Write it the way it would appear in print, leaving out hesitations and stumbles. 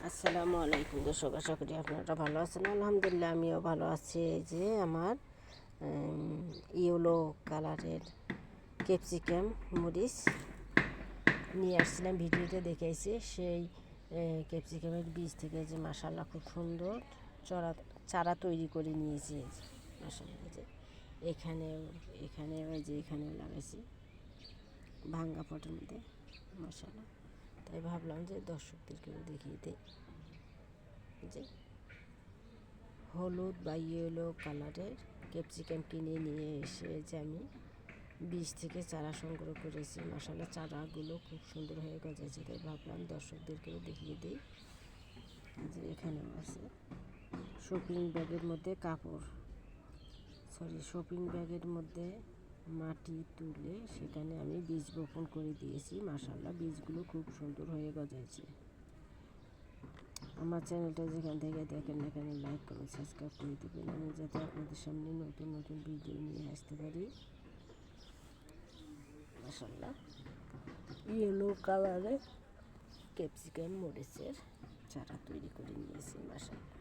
আসসালামু আলাইকুম দর্শক, আশা করি আপনারা ভালো আছেন। আলহামদুলিল্লাহ আমিও ভালো আছি। এই যে আমার ইয়েলো কালারের ক্যাপসিকাম মরিচ নিয়ে আসছিলাম, ভিডিওতে দেখাইছি। সেই ক্যাপসিকামের বীজ থেকে যে মাশাআল্লাহ খুব সুন্দর চারা তৈরি করে নিয়েছি। এই যে মাশাআল্লাহ, যে এখানেও এই যে এখানেও লাগাইছি ভাঙ্গা পটের মধ্যে মাশাআল্লাহ। তাই ভাবলাম যে দর্শকদেরকেও দেখিয়ে দিই যে হলুদ বা ইয়েলো কালারের ক্যাপসিকাম কিনে নিয়ে এসে যে আমি বীজ থেকে চারা সংগ্রহ করেছি। মাশাআল্লাহ চারাগুলো খুব সুন্দর হয়ে গজাইছে, তাই ভাবলাম দর্শকদেরকেও দেখিয়ে দিই। যে এখানেও আছে শপিং ব্যাগের মধ্যে শপিং ব্যাগের মধ্যে মাটি তুলে সেখানে আমি বীজ বপন করে দিয়েছি। মাশাআল্লাহ বীজগুলো খুব সুন্দর হয়ে গজাইছে। আমার চ্যানেলটা যেখান থেকে দেখেন না কেন লাইক কমেন্ট সাবস্ক্রাইব করে দেবেন, আমি যাতে আপনাদের সামনে নতুন নতুন ভিডিও নিয়ে আসতে পারি। মাশাআল্লাহ ইয়েলো কালারের ক্যাপসিকাম মরিচের চারা তৈরি করে নিয়েছি। মাশাআল্লাহ।